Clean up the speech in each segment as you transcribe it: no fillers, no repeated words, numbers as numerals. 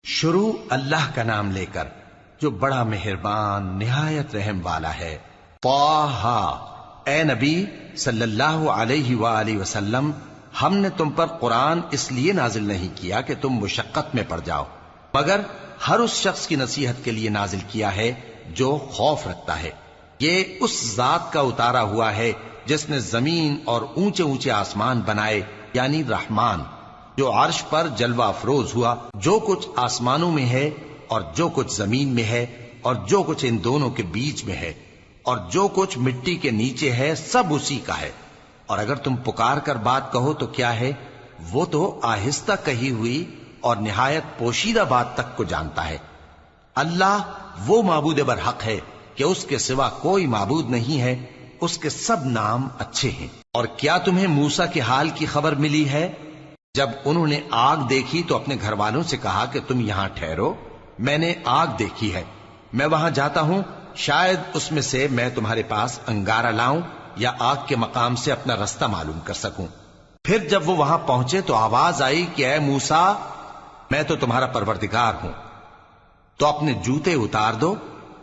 شروع اللہ کا نام لے کر جو بڑا مہربان نہایت رحم والا ہے۔ طٰہٰ، اے نبی صلی اللہ علیہ وآلہ وسلم، ہم نے تم پر قرآن اس لیے نازل نہیں کیا کہ تم مشقت میں پڑ جاؤ، مگر ہر اس شخص کی نصیحت کے لیے نازل کیا ہے جو خوف رکھتا ہے۔ یہ اس ذات کا اتارا ہوا ہے جس نے زمین اور اونچے اونچے آسمان بنائے، یعنی رحمان، جو عرش پر جلوہ افروز ہوا۔ جو کچھ آسمانوں میں ہے اور جو کچھ زمین میں ہے اور جو کچھ ان دونوں کے بیچ میں ہے اور جو کچھ مٹی کے نیچے ہے، سب اسی کا ہے۔ اور اگر تم پکار کر بات کہو تو کیا ہے، وہ تو آہستہ کہی ہوئی اور نہایت پوشیدہ بات تک کو جانتا ہے۔ اللہ وہ معبود برحق ہے کہ اس کے سوا کوئی معبود نہیں ہے، اس کے سب نام اچھے ہیں۔ اور کیا تمہیں موسیٰ کے حال کی خبر ملی ہے؟ جب انہوں نے آگ دیکھی تو اپنے گھر والوں سے کہا کہ تم یہاں ٹھہرو، میں نے آگ دیکھی ہے، میں وہاں جاتا ہوں، شاید اس میں سے میں تمہارے پاس انگارہ لاؤں یا آگ کے مقام سے اپنا رستہ معلوم کر سکوں۔ پھر جب وہ وہاں پہنچے تو آواز آئی کہ اے موسیٰ، میں تو تمہارا پروردگار ہوں، تو اپنے جوتے اتار دو،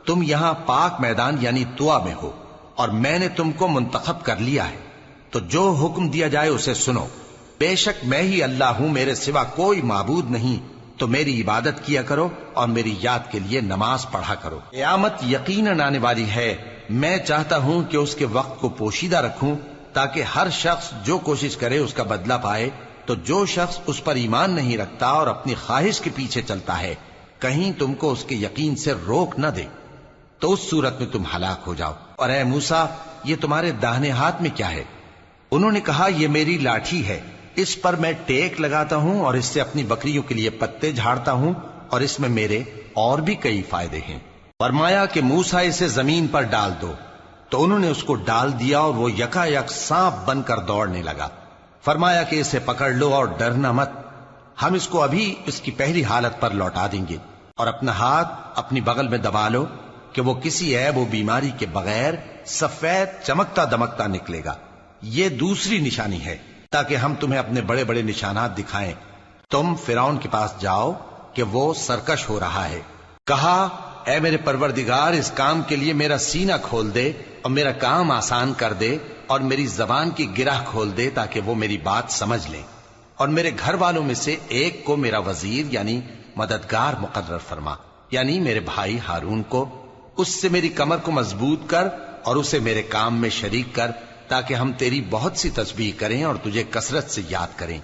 تم یہاں پاک میدان یعنی طویٰ میں ہو، اور میں نے تم کو منتخب کر لیا ہے، تو جو حکم دیا جائے اسے سنو۔ بے شک میں ہی اللہ ہوں، میرے سوا کوئی معبود نہیں، تو میری عبادت کیا کرو اور میری یاد کے لیے نماز پڑھا کرو۔ قیامت یقیناً آنے والی ہے، میں چاہتا ہوں کہ اس کے وقت کو پوشیدہ رکھوں تاکہ ہر شخص جو کوشش کرے اس کا بدلہ پائے۔ تو جو شخص اس پر ایمان نہیں رکھتا اور اپنی خواہش کے پیچھے چلتا ہے، کہیں تم کو اس کے یقین سے روک نہ دے، تو اس صورت میں تم ہلاک ہو جاؤ۔ اور اے موسیٰ، یہ تمہارے داہنے ہاتھ میں کیا ہے؟ انہوں نے کہا، یہ میری لاٹھی ہے، اس پر میں ٹیک لگاتا ہوں اور اس سے اپنی بکریوں کے لیے پتے جھاڑتا ہوں، اور اس میں میرے اور بھی کئی فائدے ہیں۔ فرمایا کہ موسیٰ اسے زمین پر ڈال دو، تو انہوں نے اس کو ڈال دیا اور وہ یکا یک سانپ بن کر دوڑنے لگا۔ فرمایا کہ اسے پکڑ لو اور ڈرنا مت، ہم اس کو ابھی اس کی پہلی حالت پر لوٹا دیں گے، اور اپنا ہاتھ اپنی بغل میں دبا لو کہ وہ کسی عیب و بیماری کے بغیر سفید چمکتا دمکتا نکلے گا۔ یہ دوسری نشانی ہے تاکہ ہم تمہیں اپنے بڑے بڑے نشانات دکھائیں۔ تم فرعون کے پاس جاؤ کہ وہ سرکش ہو رہا ہے۔ کہا، اے میرے پروردگار، اس کام کے لیے میرا سینہ کھول دے اور میرا کام آسان کر دے، اور میری زبان کی گرہ کھول دے تاکہ وہ میری بات سمجھ لیں، اور میرے گھر والوں میں سے ایک کو میرا وزیر یعنی مددگار مقرر فرما، یعنی میرے بھائی ہارون کو۔ اس سے میری کمر کو مضبوط کر اور اسے میرے کام میں شریک کر، تاکہ ہم تیری بہت سی تسبیح کریں اور تجھے کثرت سے یاد کریں،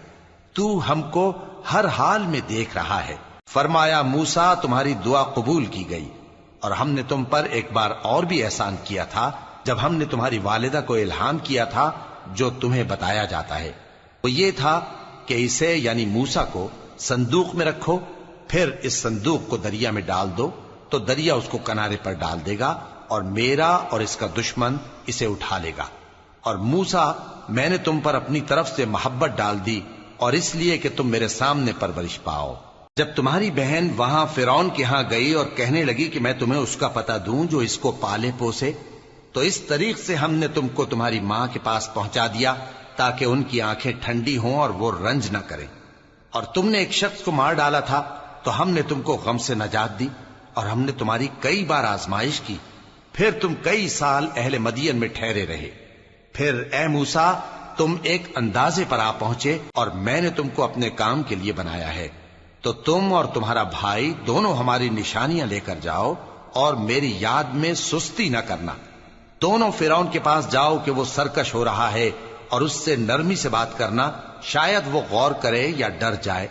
تو ہم کو ہر حال میں دیکھ رہا ہے۔ فرمایا، موسیٰ، تمہاری دعا قبول کی گئی، اور ہم نے تم پر ایک بار اور بھی احسان کیا تھا جب ہم نے تمہاری والدہ کو الہام کیا تھا جو تمہیں بتایا جاتا ہے۔ وہ یہ تھا کہ اسے یعنی موسیٰ کو صندوق میں رکھو، پھر اس صندوق کو دریا میں ڈال دو، تو دریا اس کو کنارے پر ڈال دے گا، اور میرا اور اس کا دشمن اسے اٹھا لے گا۔ اور موسیٰ، میں نے تم پر اپنی طرف سے محبت ڈال دی، اور اس لیے کہ تم میرے سامنے پرورش پاؤ۔ جب تمہاری بہن وہاں فرعون کے ہاں گئی اور کہنے لگی کہ میں تمہیں اس کا پتہ دوں جو اس کو پالے پوسے، تو اس طریق سے ہم نے تم کو تمہاری ماں کے پاس پہنچا دیا تاکہ ان کی آنکھیں ٹھنڈی ہوں اور وہ رنج نہ کریں۔ اور تم نے ایک شخص کو مار ڈالا تھا تو ہم نے تم کو غم سے نجات دی، اور ہم نے تمہاری کئی بار آزمائش کی، پھر تم کئی سال اہل مدین میں ٹھہرے رہے۔ پھر اے موسیٰ، تم ایک اندازے پر آ پہنچے اور میں نے تم کو اپنے کام کے لیے بنایا ہے، تو تم اور تمہارا بھائی دونوں ہماری نشانیاں لے کر جاؤ اور میری یاد میں سستی نہ کرنا۔ دونوں فرعون کے پاس جاؤ کہ وہ سرکش ہو رہا ہے، اور اس سے نرمی سے بات کرنا، شاید وہ غور کرے یا ڈر جائے۔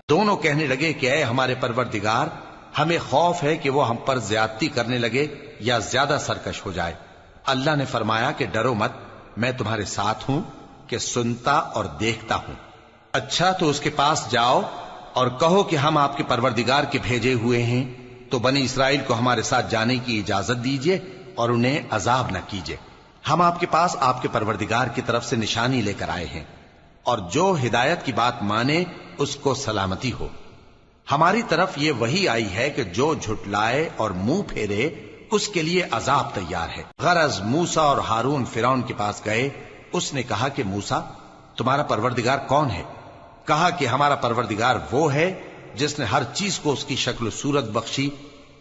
دونوں کہنے لگے کہ اے ہمارے پروردگار، ہمیں خوف ہے کہ وہ ہم پر زیادتی کرنے لگے یا زیادہ سرکش ہو جائے۔ اللہ نے فرمایا کہ ڈرو مت، میں تمہارے ساتھ ہوں کہ سنتا اور دیکھتا ہوں۔ اچھا، تو اس کے پاس جاؤ اور کہو کہ ہم آپ کے پروردگار کے بھیجے ہوئے ہیں، تو بنی اسرائیل کو ہمارے ساتھ جانے کی اجازت دیجیے اور انہیں عذاب نہ کیجیے۔ ہم آپ کے پاس آپ کے پروردگار کی طرف سے نشانی لے کر آئے ہیں، اور جو ہدایت کی بات مانے اس کو سلامتی ہو۔ ہماری طرف یہ وحی آئی ہے کہ جو جھٹلائے اور منہ پھیرے اس کے لیے عذاب تیار ہے۔ غرض موسیٰ اور ہارون فرعون کے پاس گئے، اس نے کہا کہ موسیٰ، تمہارا پروردگار کون ہے؟ کہا کہ ہمارا پروردگار وہ ہے جس نے ہر چیز کو اس کی شکل و صورت بخشی،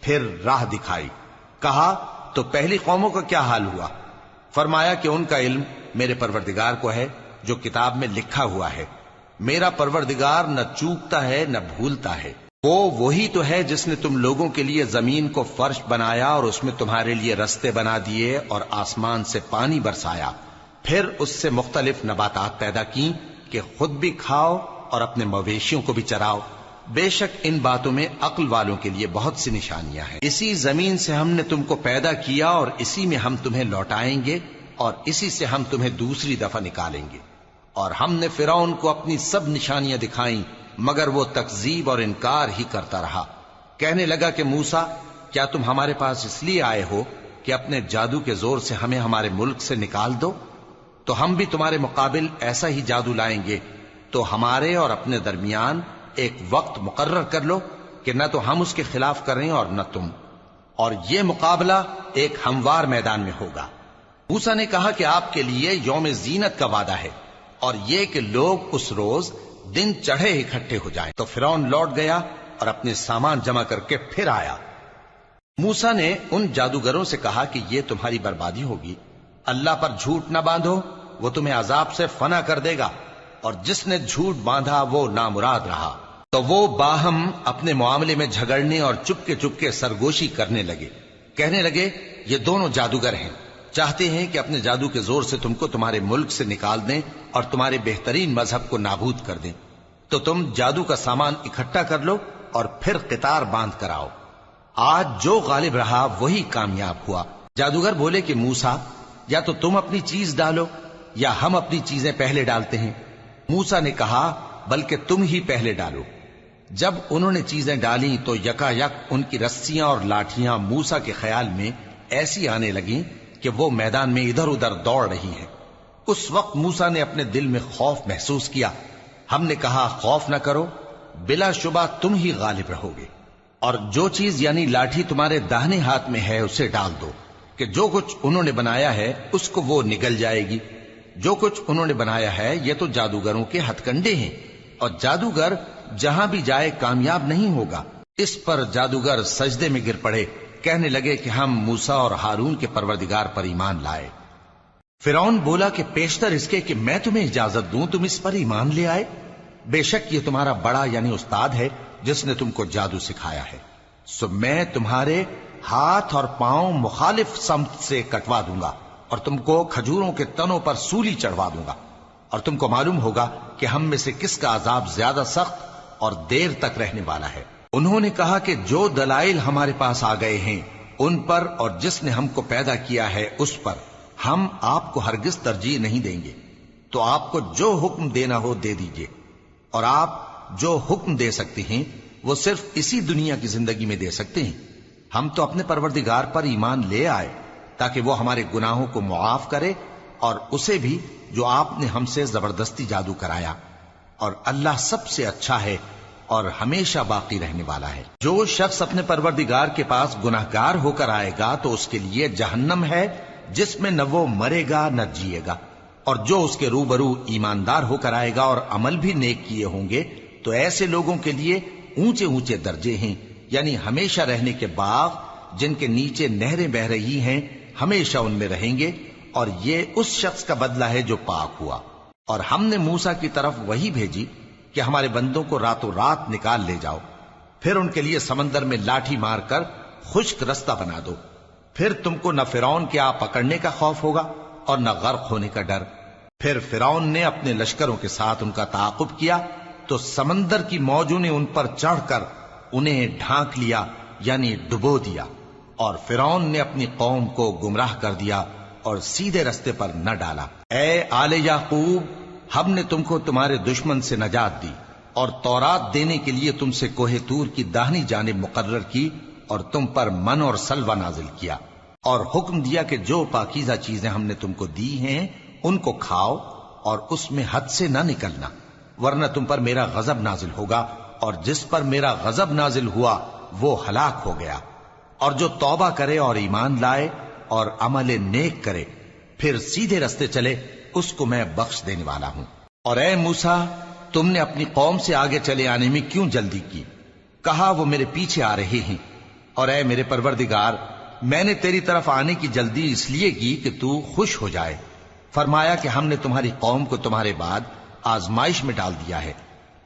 پھر راہ دکھائی۔ کہا تو پہلی قوموں کا کیا حال ہوا؟ فرمایا کہ ان کا علم میرے پروردگار کو ہے جو کتاب میں لکھا ہوا ہے۔ میرا پروردگار نہ چوکتا ہے نہ بھولتا ہے۔ وہ وہی تو ہے جس نے تم لوگوں کے لیے زمین کو فرش بنایا اور اس میں تمہارے لیے رستے بنا دیے اور آسمان سے پانی برسایا، پھر اس سے مختلف نباتات پیدا کی کہ خود بھی کھاؤ اور اپنے مویشیوں کو بھی چراؤ۔ بے شک ان باتوں میں عقل والوں کے لیے بہت سی نشانیاں ہیں۔ اسی زمین سے ہم نے تم کو پیدا کیا اور اسی میں ہم تمہیں لوٹائیں گے اور اسی سے ہم تمہیں دوسری دفعہ نکالیں گے۔ اور ہم نے فرعون کو اپنی سب نشانیاں دکھائیں، مگر وہ تکذیب اور انکار ہی کرتا رہا۔ کہنے لگا کہ موسیٰ، کیا تم ہمارے پاس اس لیے آئے ہو کہ اپنے جادو کے زور سے ہمیں ہمارے ملک سے نکال دو؟ تو ہم بھی تمہارے مقابل ایسا ہی جادو لائیں گے، تو ہمارے اور اپنے درمیان ایک وقت مقرر کر لو کہ نہ تو ہم اس کے خلاف کریں اور نہ تم، اور یہ مقابلہ ایک ہموار میدان میں ہوگا۔ موسیٰ نے کہا کہ آپ کے لیے یوم زینت کا وعدہ ہے، اور یہ کہ لوگ اس روز دن چڑھے اکٹھے ہو جائیں۔ تو فرعون لوٹ گیا اور اپنے سامان جمع کر کے پھر آیا۔ موسیٰ نے ان جادوگروں سے کہا کہ یہ تمہاری بربادی ہوگی، اللہ پر جھوٹ نہ باندھو، وہ تمہیں عذاب سے فنا کر دے گا، اور جس نے جھوٹ باندھا وہ نامراد رہا۔ تو وہ باہم اپنے معاملے میں جھگڑنے اور چپکے سرگوشی کرنے لگے۔ کہنے لگے یہ دونوں جادوگر ہیں، چاہتے ہیں کہ اپنے جادو کے زور سے تم کو تمہارے ملک سے نکال دیں اور تمہارے بہترین مذہب کو نابود کر دیں۔ تو تم جادو کا سامان اکٹھا کر لو اور پھر قطار باندھ کر آؤ۔ آج جو غالب رہا وہی کامیاب ہوا۔ جادوگر بولے کہ موسیٰ، یا تو تم اپنی چیز ڈالو یا ہم اپنی چیزیں پہلے ڈالتے ہیں۔ موسیٰ نے کہا بلکہ تم ہی پہلے ڈالو۔ جب انہوں نے چیزیں ڈالیں تو یکا یک ان کی رسیاں اور لاٹھیاں موسیٰ کے خیال میں ایسی آنے لگیں کہ وہ میدان میں ادھر ادھر دوڑ رہی ہیں۔ اس وقت موسیٰ نے اپنے دل میں خوف محسوس کیا۔ ہم نے کہا خوف نہ کرو، بلا شبہ تم ہی غالب رہو گے، اور جو چیز یعنی لاٹھی تمہارے داہنے ہاتھ میں ہے اسے ڈال دو کہ جو کچھ انہوں نے بنایا ہے اس کو وہ نگل جائے گی۔ جو کچھ انہوں نے بنایا ہے یہ تو جادوگروں کے ہتھ کنڈے ہیں، اور جادوگر جہاں بھی جائے کامیاب نہیں ہوگا۔ اس پر جادوگر سجدے میں گر پڑے، کہنے لگے کہ ہم موسیٰ اور ہارون کے پروردگار پر ایمان لائے۔ فرعون بولا کہ پیشتر اس کے کہ میں تمہیں اجازت دوں تم اس پر ایمان لے آئے، بے شک یہ تمہارا بڑا یعنی استاد ہے جس نے تم کو جادو سکھایا ہے، سو میں تمہارے ہاتھ اور پاؤں مخالف سمت سے کٹوا دوں گا اور تم کو کھجوروں کے تنوں پر سولی چڑھوا دوں گا، اور تم کو معلوم ہوگا کہ ہم میں سے کس کا عذاب زیادہ سخت اور دیر تک رہنے والا ہے۔ انہوں نے کہا کہ جو دلائل ہمارے پاس آ گئے ہیں ان پر اور جس نے ہم کو پیدا کیا ہے اس پر ہم آپ کو ہرگز ترجیح نہیں دیں گے، تو آپ کو جو حکم دینا ہو دے دیجئے، اور آپ جو حکم دے سکتے ہیں وہ صرف اسی دنیا کی زندگی میں دے سکتے ہیں۔ ہم تو اپنے پروردگار پر ایمان لے آئے تاکہ وہ ہمارے گناہوں کو معاف کرے، اور اسے بھی جو آپ نے ہم سے زبردستی جادو کرایا، اور اللہ سب سے اچھا ہے اور ہمیشہ باقی رہنے والا ہے۔ جو شخص اپنے پروردگار کے پاس گناہگار ہو کر آئے گا تو اس کے لیے جہنم ہے جس میں نہ وہ مرے گا نہ جیے گا، اور جو اس کے روبرو ایماندار ہو کر آئے گا اور عمل بھی نیک کیے ہوں گے تو ایسے لوگوں کے لیے اونچے اونچے درجے ہیں، یعنی ہمیشہ رہنے کے باغ جن کے نیچے نہریں بہ رہی ہیں، ہمیشہ ان میں رہیں گے، اور یہ اس شخص کا بدلہ ہے جو پاک ہوا۔ اور ہم نے موسیٰ کی طرف وہی بھیجی کہ ہمارے بندوں کو راتوں رات نکال لے جاؤ، پھر ان کے لیے سمندر میں لاٹھی مار کر خشک رستہ بنا دو، پھر تم کو نہ فرعون کے آ پکڑنے کا خوف ہوگا اور نہ غرق ہونے کا ڈر۔ پھر فرعون نے اپنے لشکروں کے ساتھ ان کا تعاقب کیا تو سمندر کی موجوں نے ان پر چڑھ کر انہیں ڈھانک لیا یعنی ڈبو دیا، اور فرعون نے اپنی قوم کو گمراہ کر دیا اور سیدھے رستے پر نہ ڈالا۔ اے آل یعقوب، ہم نے تم کو تمہارے دشمن سے نجات دی اور تورات دینے کے لیے تم سے کوہ طور کی داہنی جانب مقرر کی، اور تم پر من اور سلوہ نازل کیا، اور حکم دیا کہ جو پاکیزہ چیزیں ہم نے تم کو دی ہیں ان کو کھاؤ اور اس میں حد سے نہ نکلنا، ورنہ تم پر میرا غضب نازل ہوگا، اور جس پر میرا غضب نازل ہوا وہ ہلاک ہو گیا۔ اور جو توبہ کرے اور ایمان لائے اور عمل نیک کرے پھر سیدھے رستے چلے اس کو میں بخش دینے والا ہوں۔ اور اے موسیٰ، تم نے اپنی قوم سے آگے چلے آنے میں کیوں جلدی کی؟ کہا وہ میرے پیچھے آ رہے ہیں، اور اے میرے پروردگار میں نے تیری طرف آنے کی جلدی اس لیے کی کہ تو خوش ہو جائے۔ فرمایا کہ ہم نے تمہاری قوم کو تمہارے بعد آزمائش میں ڈال دیا ہے،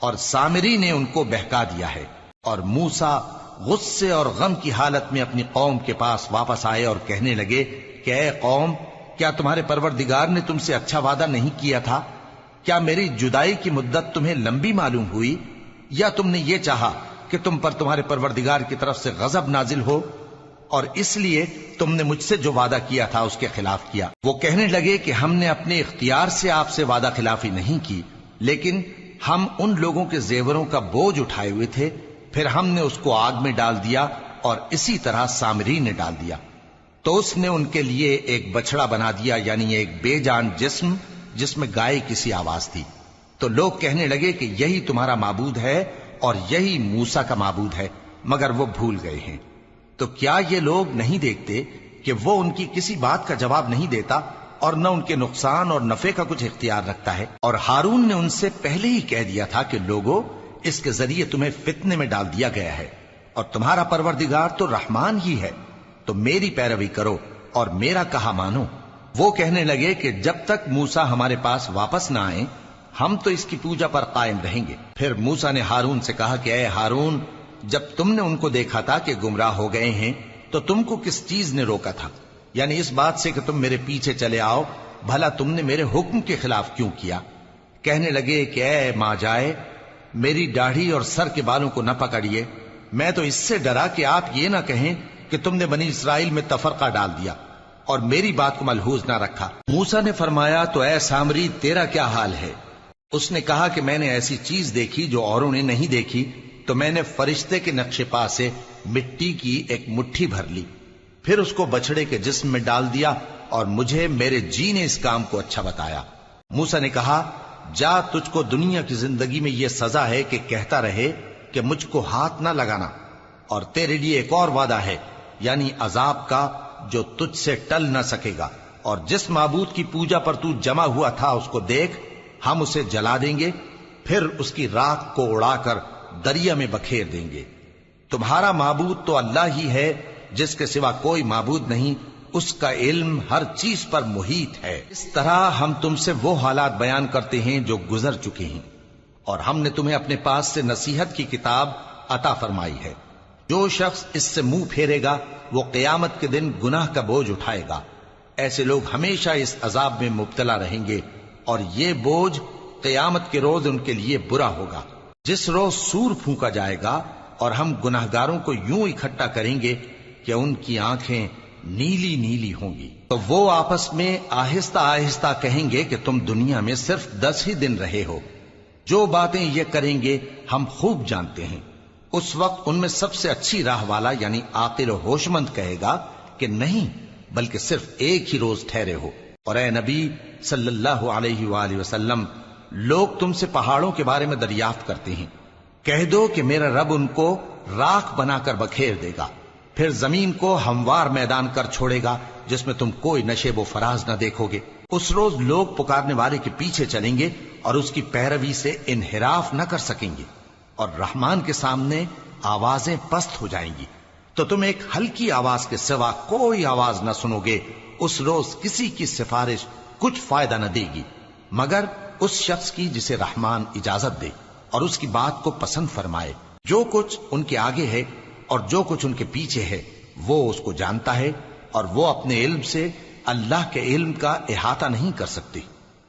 اور سامری نے ان کو بہکا دیا ہے۔ اور موسیٰ غصے اور غم کی حالت میں اپنی قوم کے پاس واپس آئے اور کہنے لگے کہ اے قوم، کیا تمہارے پروردگار نے تم سے اچھا وعدہ نہیں کیا تھا؟ کیا میری جدائی کی مدت تمہیں لمبی معلوم ہوئی، یا تم نے یہ چاہا کہ تم پر تمہارے پروردگار کی طرف سے غضب نازل ہو، اور اس لیے تم نے مجھ سے جو وعدہ کیا تھا اس کے خلاف کیا؟ وہ کہنے لگے کہ ہم نے اپنے اختیار سے آپ سے وعدہ خلافی نہیں کی، لیکن ہم ان لوگوں کے زیوروں کا بوجھ اٹھائے ہوئے تھے، پھر ہم نے اس کو آگ میں ڈال دیا، اور اسی طرح سامری نے ڈال دیا۔ تو اس نے ان کے لیے ایک بچڑا بنا دیا، یعنی ایک بے جان جسم جس میں گائے کسی آواز تھی۔ تو لوگ کہنے لگے کہ یہی تمہارا معبود ہے اور یہی موسیٰ کا معبود ہے، مگر وہ بھول گئے ہیں۔ تو کیا یہ لوگ نہیں دیکھتے کہ وہ ان کی کسی بات کا جواب نہیں دیتا، اور نہ ان کے نقصان اور نفع کا کچھ اختیار رکھتا ہے؟ اور ہارون نے ان سے پہلے ہی کہہ دیا تھا کہ لوگوں، اس کے ذریعے تمہیں فتنے میں ڈال دیا گیا ہے، اور تمہارا پروردگار تو رحمان ہی ہے، تو میری پیروی کرو اور میرا کہا مانو۔ وہ کہنے لگے کہ جب تک موسیٰ ہمارے پاس واپس نہ آئیں ہم تو اس کی پوجا پر قائم رہیں گے۔ پھر موسیٰ نے ہارون سے کہا کہ اے ہارون، جب تم نے ان کو دیکھا تھا کہ گمراہ ہو گئے ہیں تو تم کو کس چیز نے روکا تھا؟ یعنی اس بات سے کہ تم میرے پیچھے چلے آؤ، بھلا تم نے میرے حکم کے خلاف کیوں کیا؟ کہنے لگے کہ اے ماں جائے، میری داڑھی اور سر کے بالوں کو نہ پکڑیے، میں تو اس سے ڈرا کہ آپ یہ نہ کہیں کہ تم نے بنی اسرائیل میں تفرقہ ڈال دیا اور میری بات کو ملحوظ نہ رکھا۔ موسیٰ نے فرمایا تو اے سامری تیرا کیا حال ہے؟ اس نے کہا کہ میں نے ایسی چیز دیکھی جو اوروں نے نہیں دیکھی، تو میں نے فرشتے کے نقش پا سے مٹی کی ایک مٹھی بھر لی، پھر اس کو بچڑے کے جسم میں ڈال دیا، اور مجھے میرے جی نے اس کام کو اچھا بتایا۔ موسیٰ نے کہا جا، تجھ کو دنیا کی زندگی میں یہ سزا ہے کہ کہتا رہے کہ مجھ کو ہاتھ نہ لگانا، اور تیرے لیے ایک اور وعدہ ہے، یعنی عذاب کا جو تجھ سے ٹل نہ سکے گا، اور جس معبود کی پوجا پر تو جمع ہوا تھا اس کو دیکھ، ہم اسے جلا دیں گے، پھر اس کی راکھ کو اڑا کر دریا میں بکھیر دیں گے۔ تمہارا معبود تو اللہ ہی ہے جس کے سوا کوئی معبود نہیں، اس کا علم ہر چیز پر محیط ہے۔ اس طرح ہم تم سے وہ حالات بیان کرتے ہیں جو گزر چکے ہیں، اور ہم نے تمہیں اپنے پاس سے نصیحت کی کتاب عطا فرمائی ہے۔ جو شخص اس سے منہ پھیرے گا وہ قیامت کے دن گناہ کا بوجھ اٹھائے گا۔ ایسے لوگ ہمیشہ اس عذاب میں مبتلا رہیں گے، اور یہ بوجھ قیامت کے روز ان کے لیے برا ہوگا، جس روز سور پھونکا جائے گا، اور ہم گناہگاروں کو یوں اکٹھا کریں گے کہ ان کی آنکھیں نیلی نیلی ہوں گی۔ تو وہ آپس میں آہستہ آہستہ کہیں گے کہ تم دنیا میں صرف 10 ہی دن رہے ہو، جو باتیں یہ کریں گے ہم خوب جانتے ہیں۔ اس وقت ان میں سب سے اچھی راہ والا یعنی عاقل و ہوش مند کہے گا کہ نہیں، بلکہ صرف ایک ہی روز ٹھہرے ہو۔ اور اے نبی صلی اللہ علیہ وآلہ وسلم، لوگ تم سے پہاڑوں کے بارے میں دریافت کرتے ہیں، کہہ دو کہ میرا رب ان کو راکھ بنا کر بکھیر دے گا، پھر زمین کو ہموار میدان کر چھوڑے گا جس میں تم کوئی نشیب و فراز نہ دیکھو گے۔ اس روز لوگ پکارنے والے کے پیچھے چلیں گے اور اس کی پیروی سے انحراف نہ کر سکیں گے، اور رحمان کے سامنے آوازیں پست ہو جائیں گی، تو تم ایک ہلکی آواز کے سوا کوئی آواز نہ سنو گے۔ اس روز کسی کی سفارش کچھ فائدہ نہ دے گی مگر اس شخص کی جسے رحمان اجازت دے اور اس کی بات کو پسند فرمائے۔ جو کچھ ان کے آگے ہے اور جو کچھ ان کے پیچھے ہے وہ اس کو جانتا ہے، اور وہ اپنے علم سے اللہ کے علم کا احاطہ نہیں کر سکتی۔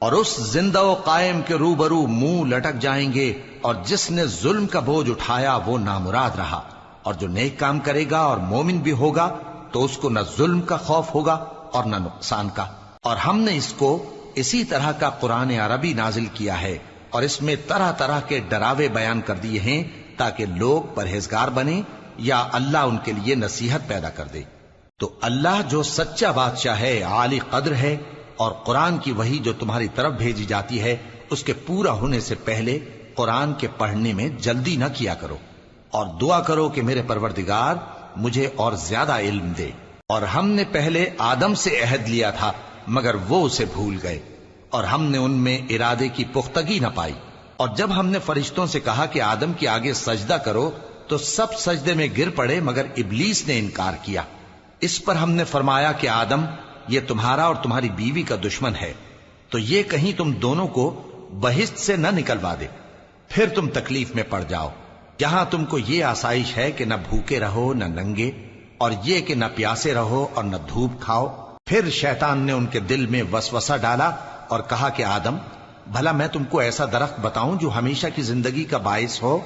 اور اس زندہ و قائم کے روبرو منہ لٹک جائیں گے، اور جس نے ظلم کا بوجھ اٹھایا وہ نامراد رہا، اور جو نیک کام کرے گا اور مومن بھی ہوگا تو اس کو نہ ظلم کا خوف ہوگا اور نہ نقصان کا۔ اور ہم نے اس کو اسی طرح کا قرآن عربی نازل کیا ہے، اور اس میں طرح طرح کے ڈراوے بیان کر دیے ہیں تاکہ لوگ پرہیزگار بنیں یا اللہ ان کے لیے نصیحت پیدا کر دے۔ تو اللہ جو سچا بادشاہ ہے، عالی قدر ہے، اور قرآن کی وحی جو تمہاری طرف بھیجی جاتی ہے اس کے پورا ہونے سے پہلے قرآن کے پڑھنے میں جلدی نہ کیا کرو، اور دعا کرو کہ میرے پروردگار مجھے اور زیادہ علم دے۔ اور ہم نے پہلے آدم سے عہد لیا تھا مگر وہ اسے بھول گئے، اور ہم نے ان میں ارادے کی پختگی نہ پائی۔ اور جب ہم نے فرشتوں سے کہا کہ آدم کے آگے سجدہ کرو تو تو سب سجدے میں گر پڑے مگر ابلیس نے انکار کیا۔ اس پر ہم نے فرمایا کہ آدم، یہ تمہارا اور تمہاری بیوی کا دشمن ہے، تو یہ کہیں تم دونوں کو بہشت سے نہ نکلوا دے، پھر تم تکلیف میں پڑ جاؤ۔ یہاں تم کو یہ آسائش ہے کہ نہ بھوکے رہو نہ ننگے، اور یہ کہ نہ پیاسے رہو اور نہ دھوپ کھاؤ۔ پھر شیطان نے ان کے دل میں وسوسہ ڈالا اور کہا کہ آدم، بھلا میں تم کو ایسا درخت بتاؤں جو ہمیشہ کی زندگی کا باعث ہو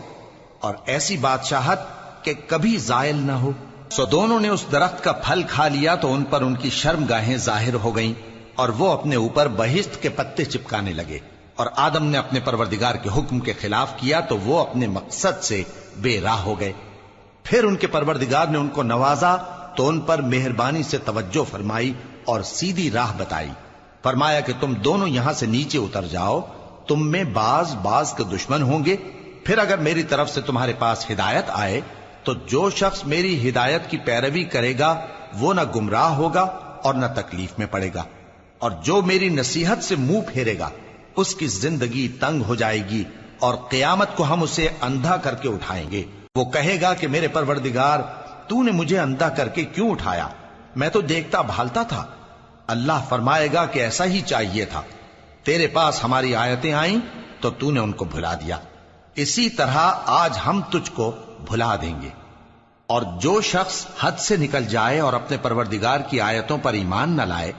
اور ایسی بادشاہت کہ کبھی زائل نہ ہو؟ سو دونوں نے اس درخت کا پھل کھا لیا تو ان پر ان کی شرم گاہیں ظاہر ہو گئیں اور وہ اپنے اوپر بہشت کے پتے چپکانے لگے، اور آدم نے اپنے پروردگار کے حکم کے خلاف کیا تو وہ اپنے مقصد سے بے راہ ہو گئے۔ پھر ان کے پروردگار نے ان کو نوازا تو ان پر مہربانی سے توجہ فرمائی اور سیدھی راہ بتائی۔ فرمایا کہ تم دونوں یہاں سے نیچے اتر جاؤ، تم میں بعض کے دشمن ہوں گے، پھر اگر میری طرف سے تمہارے پاس ہدایت آئے تو جو شخص میری ہدایت کی پیروی کرے گا وہ نہ گمراہ ہوگا اور نہ تکلیف میں پڑے گا، اور جو میری نصیحت سے منہ پھیرے گا اس کی زندگی تنگ ہو جائے گی، اور قیامت کو ہم اسے اندھا کر کے اٹھائیں گے۔ وہ کہے گا کہ میرے پروردگار، تو نے مجھے اندھا کر کے کیوں اٹھایا؟ میں تو دیکھتا بھالتا تھا۔ اللہ فرمائے گا کہ ایسا ہی چاہیے تھا، تیرے پاس ہماری آیتیں آئیں تو تو نے ان کو بھلا دیا، اسی طرح آج ہم تجھ کو بھلا دیں گے۔ اور جو شخص حد سے نکل جائے اور اپنے پروردگار کی آیتوں پر ایمان نہ لائے،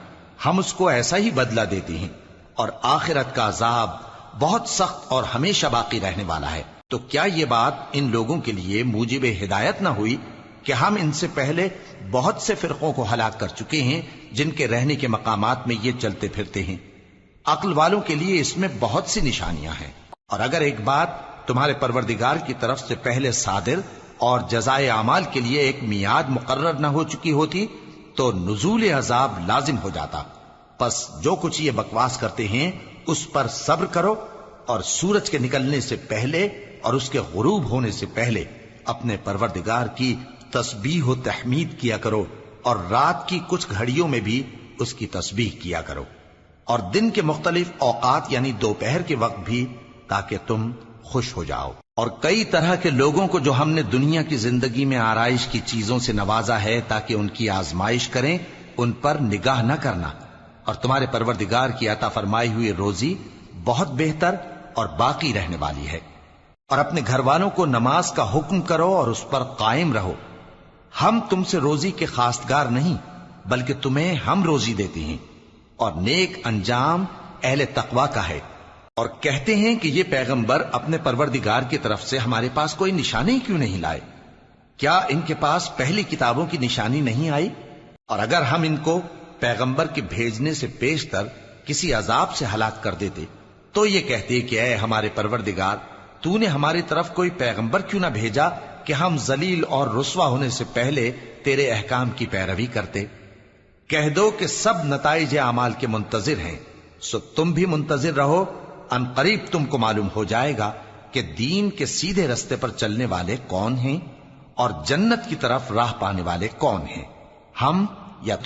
ہم اس کو ایسا ہی بدلہ دیتے ہیں، اور آخرت کا عذاب بہت سخت اور ہمیشہ باقی رہنے والا ہے۔ تو کیا یہ بات ان لوگوں کے لیے موجب ہدایت نہ ہوئی کہ ہم ان سے پہلے بہت سے فرقوں کو ہلاک کر چکے ہیں جن کے رہنے کے مقامات میں یہ چلتے پھرتے ہیں؟ عقل والوں کے لیے اس میں بہت سی نشانیاں ہیں۔ اور اگر ایک بات تمہارے پروردگار کی طرف سے پہلے صادر اور جزائے اعمال کے لیے ایک میعاد مقرر نہ ہو چکی ہوتی تو نزول عذاب لازم ہو جاتا۔ پس جو کچھ یہ بکواس کرتے ہیں اس پر صبر کرو، اور سورج کے نکلنے سے پہلے اور اس کے غروب ہونے سے پہلے اپنے پروردگار کی تسبیح و تحمید کیا کرو، اور رات کی کچھ گھڑیوں میں بھی اس کی تسبیح کیا کرو، اور دن کے مختلف اوقات یعنی دوپہر کے وقت بھی، تاکہ تم خوش ہو جاؤ۔ اور کئی طرح کے لوگوں کو جو ہم نے دنیا کی زندگی میں آرائش کی چیزوں سے نوازا ہے تاکہ ان کی آزمائش کریں، ان پر نگاہ نہ کرنا، اور تمہارے پروردگار کی عطا فرمائی ہوئی روزی بہت بہتر اور باقی رہنے والی ہے۔ اور اپنے گھر والوں کو نماز کا حکم کرو اور اس پر قائم رہو۔ ہم تم سے روزی کے خواستگار نہیں، بلکہ تمہیں ہم روزی دیتے ہیں، اور نیک انجام اہل تقوی کا ہے۔ اور کہتے ہیں کہ یہ پیغمبر اپنے پروردگار کی طرف سے ہمارے پاس کوئی نشانی کیوں نہیں لائے؟ کیا ان کے پاس پہلی کتابوں کی نشانی نہیں آئی؟ اور اگر ہم ان کو پیغمبر کے بھیجنے سے پیشتر کسی عذاب سے ہلاک کر دیتے تو یہ کہتے کہ اے ہمارے پروردگار، تو نے ہماری طرف کوئی پیغمبر کیوں نہ بھیجا کہ ہم ذلیل اور رسوا ہونے سے پہلے تیرے احکام کی پیروی کرتے۔ کہہ دو کہ سب نتائج اعمال کے منتظر ہیں، سو تم بھی منتظر رہو، ان قریب تم کو معلوم ہو جائے گا کہ دین کے سیدھے رستے پر چلنے والے کون ہیں اور جنت کی طرف راہ پانے والے کون ہیں۔ ہم